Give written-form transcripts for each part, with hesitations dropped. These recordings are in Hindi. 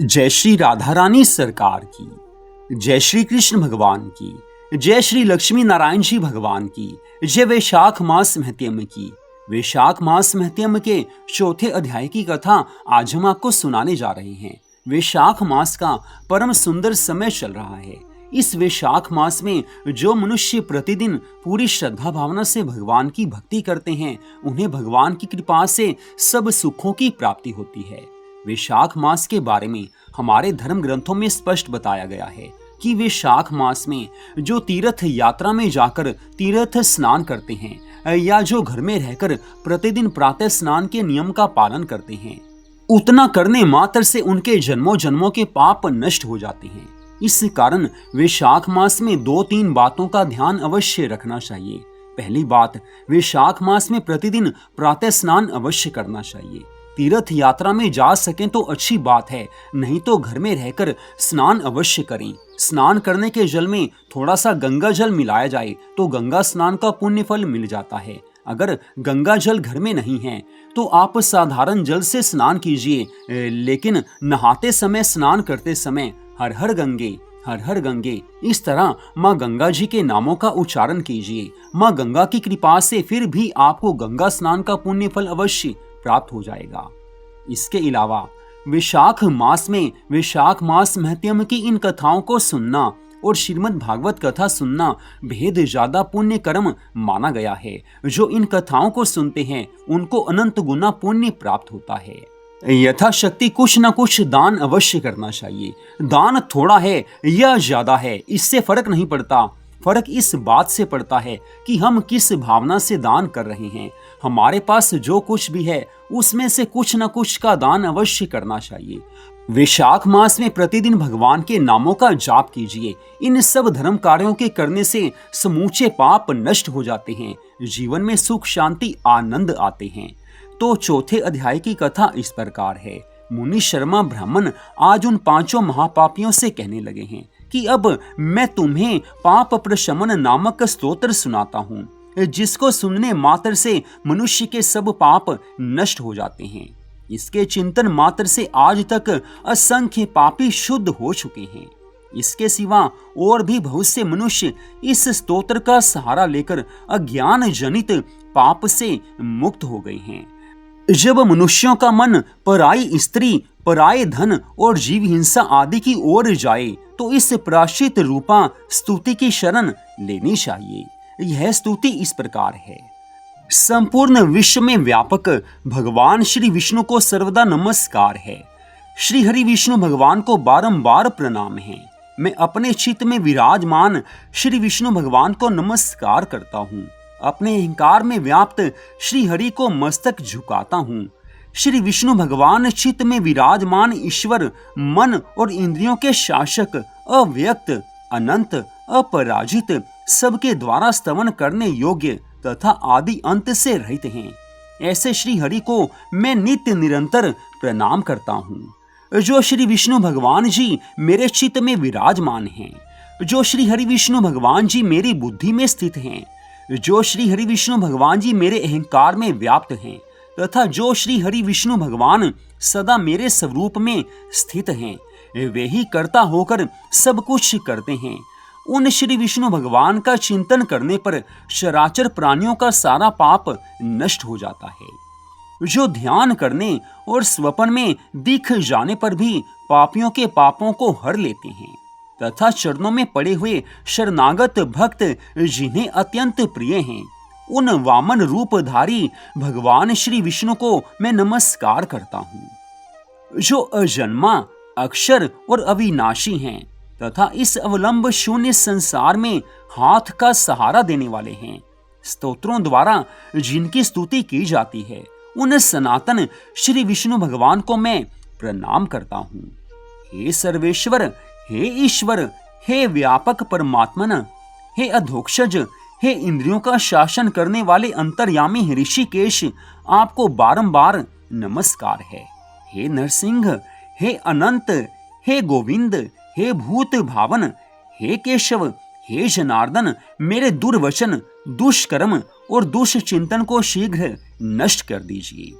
जय श्री राधा रानी सरकार की, जय श्री कृष्ण भगवान की, जय श्री लक्ष्मी नारायण जी भगवान की, जय वैशाख मास महत्यम की। वैशाख मास महत्यम के चौथे अध्याय की कथा आज हम आपको सुनाने जा रहे हैं। वैशाख मास का परम सुंदर समय चल रहा है। इस वैशाख मास में जो मनुष्य प्रतिदिन पूरी श्रद्धा भावना से भगवान की भक्ति करते हैं, उन्हें भगवान की कृपा से सब सुखों की प्राप्ति होती है। वैशाख मास के बारे में हमारे धर्म ग्रंथों में स्पष्ट बताया गया है कि वैशाख मास में जो तीर्थ यात्रा में जाकर तीर्थ स्नान करते हैं या जो घर में रहकर प्रतिदिन प्रातः स्नान के नियम का पालन करते हैं, उतना करने मात्र से उनके जन्मों जन्मों के पाप नष्ट हो जाते हैं। इस कारण वैशाख मास में 2-3 बातों का ध्यान अवश्य रखना चाहिए। पहली बात, वैशाख मास में प्रतिदिन प्रातः स्नान अवश्य करना चाहिए। तीर्थ यात्रा में जा सकें तो अच्छी बात है, नहीं तो घर में रहकर स्नान अवश्य करें। स्नान करने के जल में थोड़ा सा गंगा जल मिलाया जाए तो गंगा स्नान का पुण्य फल मिल जाता है। अगर गंगा जल घर में नहीं है तो आप साधारण जल से स्नान कीजिए, लेकिन नहाते समय स्नान करते समय हर हर गंगे इस तरह माँ गंगा जी के नामों का उच्चारण कीजिए। माँ गंगा की कृपा से फिर भी आपको गंगा स्नान का पुण्य फल अवश्य प्राप्त हो जाएगा। इसके अलावा वैशाख मास में वैशाख मास महत्यम की इन कथाओं को सुनना और श्रीमद् भागवत कथा सुनना भेद ज्यादा पुण्य कर्म माना गया है। जो इन कथाओं को सुनते हैं उनको अनंत गुना पुण्य प्राप्त होता है। यथाशक्ति कुछ न कुछ दान अवश्य करना चाहिए। दान थोड़ा है या ज्यादा है, इससे फर्क नहीं पड़ता। फर्क इस बात से पड़ता है कि हम किस भावना से दान कर रहे हैं। हमारे पास जो कुछ भी है उसमें से कुछ न कुछ का दान अवश्य करना चाहिए। वैशाख मास में प्रतिदिन भगवान के नामों का जाप कीजिए। इन सब धर्म कार्यों के करने से समूचे पाप नष्ट हो जाते हैं, जीवन में सुख शांति आनंद आते हैं। तो चौथे अध्याय की कथा इस प्रकार है। मुनि शर्मा ब्राह्मण आज उन 5 महापापियों से कहने लगे हैं कि अब मैं तुम्हें पाप प्रशमन नामक स्तोत्र सुनाता हूँ, जिसको सुनने मात्र से मनुष्य के सब पाप नष्ट हो जाते हैं। इसके चिंतन मात्र से आज तक असंख्य पापी शुद्ध हो चुके हैं। इसके सिवा और भी बहुत से मनुष्य इस स्तोत्र का सहारा लेकर अज्ञान जनित पाप से मुक्त हो गए हैं। जब मनुष्यों का मन पराई स्त्री, पराये धन और जीव हिंसा आदि की ओर जाए तो इस प्रायश्चित रूपा स्तुति की शरण लेनी चाहिए। यह स्तुति इस प्रकार है। संपूर्ण विश्व में व्यापक भगवान श्री विष्णु को सर्वदा नमस्कार है। श्री हरि विष्णु भगवान को बारंबार प्रणाम है। मैं अपने चित्त में विराजमान श्री विष्णु भगवान को नमस्कार करता हूँ। अपने अहंकार में व्याप्त श्री हरि को मस्तक झुकाता हूँ। श्री विष्णु भगवान चित्त में विराजमान ईश्वर, मन और इंद्रियों के शासक, अव्यक्त, अनंत, अपराजित, सबके द्वारा स्तवन करने योग्य तथा आदि अंत से रहित हैं। ऐसे श्री हरि को मैं नित्य निरंतर प्रणाम करता हूँ। जो श्री विष्णु भगवान जी मेरे चित्त में विराजमान हैं, जो श्री हरि विष्णु भगवान जी मेरी बुद्धि में स्थित हैं, जो श्री हरि विष्णु भगवान जी मेरे अहंकार में व्याप्त हैं तथा जो श्री हरि विष्णु भगवान सदा मेरे स्वरूप में स्थित हैं, वे ही कर्ता होकर सब कुछ करते हैं। उन श्री विष्णु भगवान का चिंतन करने पर चराचर प्राणियों का सारा पाप नष्ट हो जाता है। जो ध्यान करने और स्वप्न में दिख जाने पर भी पापियों के पापों को हर लेते हैं तथा चरणों में पड़े हुए शरणागत भक्त जिन्हें अत्यंत प्रिय हैं, उन वामन रूपधारी भगवान श्री विष्णु को मैं नमस्कार करता हूँ। जो अजन्मा, अक्षर और अविनाशी हैं तथा इस अवलंब शून्य संसार में हाथ का सहारा देने वाले हैं, स्तोत्रों द्वारा जिनकी स्तुति की जाती है, उन सनातन श्री विष्णु भगवान को मैं प्रणाम करता हूँ। हे सर्वेश्वर, हे ईश्वर, हे व्यापक परमात्मन, हे अधोक्षज, हे इंद्रियों का शासन करने वाले अंतर्यामी ऋषिकेश, आपको बारंबार नमस्कार है। हे नरसिंह, हे अनंत, हे गोविंद, हे भूत भावन, हे केशव, हे जनार्दन, मेरे दुर्वचन, दुष्कर्म और दुष्चिंतन को शीघ्र नष्ट कर दीजिए।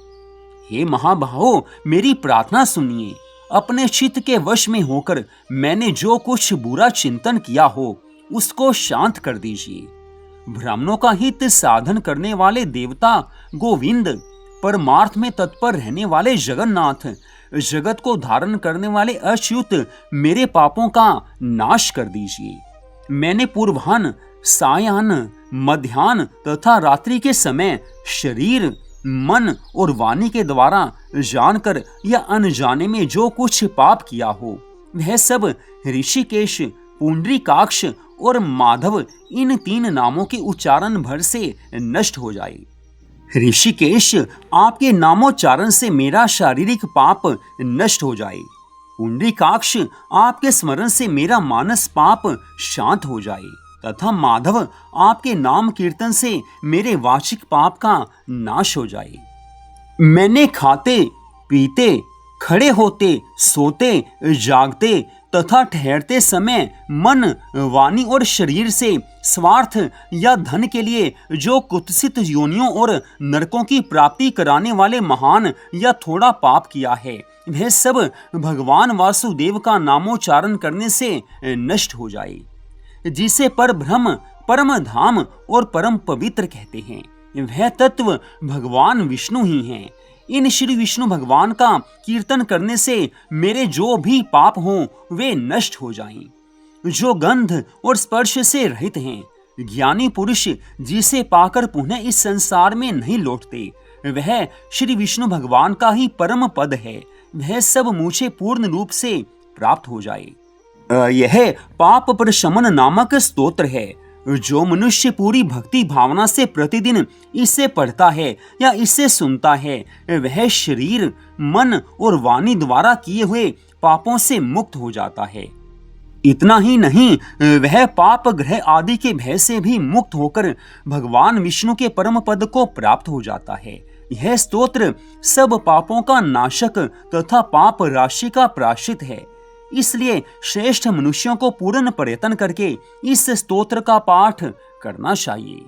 हे महाबाहो, मेरी प्रार्थना सुनिए। अपने चित्त के वश में होकर मैंने जो कुछ बुरा चिंतन किया हो उसको शांत कर दीजिए। ब्राह्मणों का हित साधन करने वाले देवता गोविंद, परमार्थ में तत्पर रहने वाले जगन्नाथ, जगत को धारण करने वाले अच्युत, मेरे पापों का नाश कर दीजिए। मैंने पूर्वाह्न, सायाह्न, मध्याह्न तथा रात्रि के समय शरीर, मन और वाणी के द्वारा जानकर या अनजाने में जो कुछ पाप किया हो वह सब ऋषिकेश, पुंडरीकाक्ष और माधव इन 3 नामों के उच्चारण भर से नष्ट हो जाए। ऋषिकेश, आपके नामोच्चारण से मेरा शारीरिक पाप नष्ट हो जाए। पुंडरीकाक्ष, आपके स्मरण से मेरा मानस पाप शांत हो जाए। तथा माधव, आपके नाम कीर्तन से मेरे वाचिक पाप का नाश हो जाए। मैंने खाते, पीते, खड़े होते, सोते, जागते तथा ठहरते समय मन, वाणी और शरीर से स्वार्थ या धन के लिए जो कुत्सित योनियों और नरकों की प्राप्ति कराने वाले महान या थोड़ा पाप किया है वह सब भगवान वासुदेव का नामोच्चारण करने से नष्ट हो जाए। जिसे परब्रह्म, परम धाम और परम पवित्र कहते हैं वह तत्व भगवान विष्णु ही हैं। इन श्री विष्णु भगवान का कीर्तन करने से मेरे जो भी पाप हों वे नष्ट हो जाएं। जो गंध और स्पर्श से रहित हैं, ज्ञानी पुरुष जिसे पाकर पुनः इस संसार में नहीं लौटते, वह श्री विष्णु भगवान का ही परम पद है। वह सब मुझे पूर्ण रूप से प्राप्त हो जाए। यह पाप प्रशमन नामक स्तोत्र है। जो मनुष्य पूरी भक्ति भावना से प्रतिदिन इसे पढ़ता है या इसे सुनता है वह शरीर, मन और वाणी द्वारा किए हुए पापों से मुक्त हो जाता है। इतना ही नहीं, वह पाप ग्रह आदि के भय से भी मुक्त होकर भगवान विष्णु के परम पद को प्राप्त हो जाता है। यह स्तोत्र सब पापों का नाशक तथा पाप राशि का प्रायश्चित है। इसलिए श्रेष्ठ मनुष्यों को पूर्ण प्रयत्न करके इस स्तोत्र का पाठ करना चाहिए।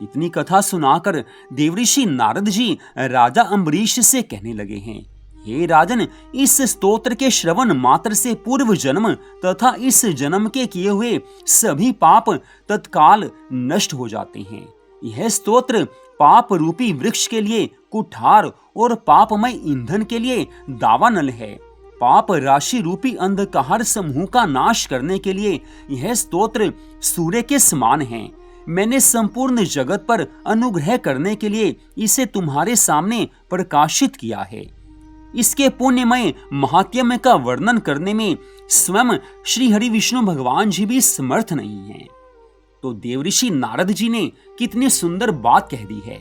इतनी कथा सुनाकर देवऋषि नारद जी राजा अम्बरीश से कहने लगे हैं, हे राजन, इस स्तोत्र के श्रवण मात्र से पूर्व जन्म तथा इस जन्म के किए हुए सभी पाप तत्काल नष्ट हो जाते हैं। यह स्तोत्र पाप रूपी वृक्ष के लिए कुठार और पापमय ईंधन के लिए दावानल है। पाप राशि रूपी अंधकार समूह का नाश करने के लिए यह स्तोत्र सूर्य के समान है। मैंने संपूर्ण जगत पर अनुग्रह करने के लिए इसे तुम्हारे सामने प्रकाशित किया है। इसके पुण्यमय महात्म्य का वर्णन करने में स्वयं श्री हरि विष्णु भगवान जी भी समर्थ नहीं हैं। तो देवऋषि नारद जी ने कितनी सुंदर बात कह दी है।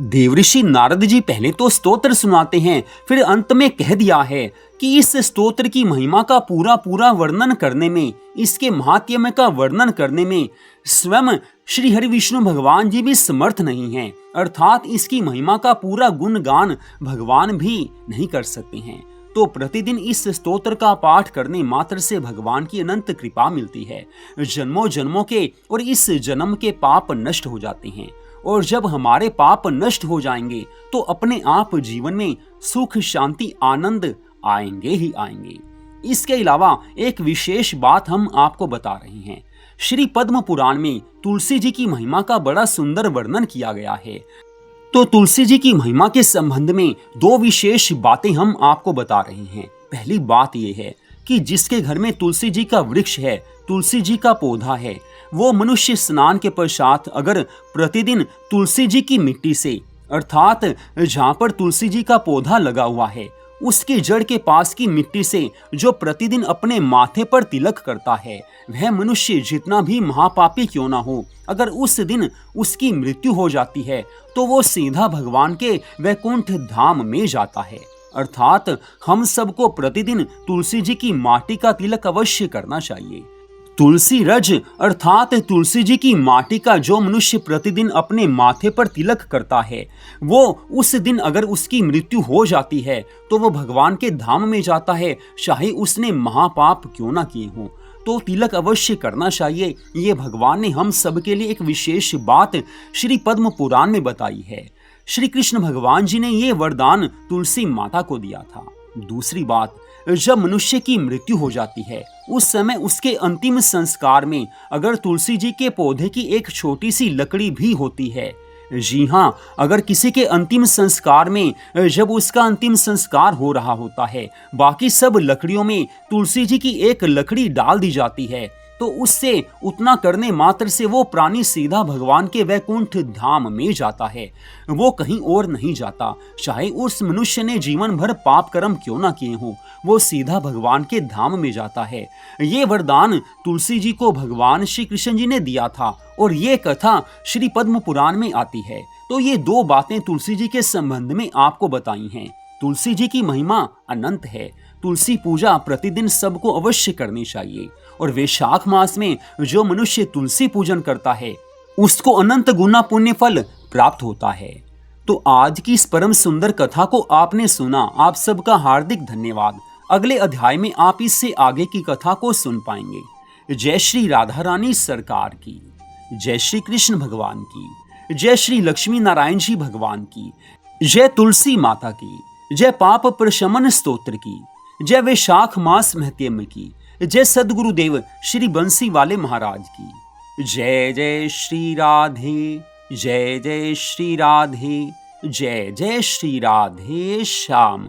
देवऋषि नारद जी पहले तो स्तोत्र सुनाते हैं, फिर अंत में कह दिया है कि इस स्तोत्र की महिमा का पूरा पूरा वर्णन करने में, इसके महात्म्य का वर्णन करने में स्वयं श्री हरि विष्णु भगवान जी भी समर्थ नहीं हैं। अर्थात इसकी महिमा का पूरा गुणगान भगवान भी नहीं कर सकते हैं। तो प्रतिदिन इस स्तोत्र का पाठ करने मात्र से भगवान की अनंत कृपा मिलती है। जन्मों जन्मों के और इस जन्म के पाप नष्ट हो जाते हैं। और जब हमारे पाप नष्ट हो जाएंगे तो अपने आप जीवन में सुख, शांति, आनंद आएंगे ही आएंगे। इसके अलावा एक विशेष बात हम आपको बता रहे हैं। श्री पद्म पुराण में तुलसी जी की महिमा का बड़ा सुंदर वर्णन किया गया है। तो तुलसी जी की महिमा के संबंध में 2 विशेष बातें हम आपको बता रहे हैं। पहली बात यह है कि जिसके घर में तुलसी जी का वृक्ष है, तुलसी जी का पौधा है, वो मनुष्य स्नान के पश्चात अगर प्रतिदिन तुलसी जी की मिट्टी से, अर्थात जहाँ पर तुलसी जी का पौधा लगा हुआ है उसकी जड़ के पास की मिट्टी से जो प्रतिदिन अपने माथे पर तिलक करता है, वह मनुष्य जितना भी महापापी क्यों ना हो, अगर उस दिन उसकी मृत्यु हो जाती है तो वो सीधा भगवान के वैकुंठ धाम में जाता है। अर्थात हम सबको प्रतिदिन तुलसी जी की माटी का तिलक अवश्य करना चाहिए। तुलसी रज अर्थात तुलसी जी की माटी का जो मनुष्य प्रतिदिन अपने माथे पर तिलक करता है, वो उस दिन अगर उसकी मृत्यु हो जाती है तो वो भगवान के धाम में जाता है, चाहे उसने महापाप क्यों ना किए हों। तो तिलक अवश्य करना चाहिए। ये भगवान ने हम सब के लिए एक विशेष बात श्री पद्म पुराण में बताई है। श्री कृष्ण भगवान जी ने ये वरदान तुलसी माता को दिया था। दूसरी बात, जब मनुष्य की मृत्यु हो जाती है उस समय उसके अंतिम संस्कार में अगर तुलसी जी के पौधे की एक छोटी सी लकड़ी भी होती है, जी हाँ, अगर किसी के अंतिम संस्कार में जब उसका अंतिम संस्कार हो रहा होता है बाकी सब लकड़ियों में तुलसी जी की एक लकड़ी डाल दी जाती है, तो उससे उतना करने मात्र से वो प्राणी सीधा भगवान के वैकुंठ धाम में जाता है, वो कहीं और नहीं जाता। चाहे उस मनुष्य ने जीवन भर पाप कर्म क्यों ना किए हों, वो सीधा भगवान के धाम में जाता है। ये वरदान तुलसी जी को भगवान श्री कृष्ण जी ने दिया था और ये कथा श्री पद्म पुराण में आती है। तो ये दो बातें तुलसी जी के संबंध में आपको बताई हैं। तुलसी जी की महिमा अनंत है। तुलसी पूजा प्रतिदिन सबको अवश्य करनी चाहिए और वैशाख मास में जो मनुष्य तुलसी पूजन करता है उसको अनंत गुना पुण्य फल प्राप्त होता है। तो आज की इस परम सुंदर कथा को आपने सुना, आप सबका हार्दिक धन्यवाद। अगले अध्याय में आप इससे आगे की कथा को सुन पाएंगे। जय श्री राधा रानी सरकार की, जय श्री कृष्ण भगवान की, जय श्री लक्ष्मी नारायण जी भगवान की, जय तुलसी माता की, जय पाप प्रशमन स्तोत्र की, जय वैशाख मास महत्म की, जय सदगुरुदेव श्री बंसी वाले महाराज की। जय जय श्री राधे, जय जय श्री राधे, जय जय श्री राधे श्याम।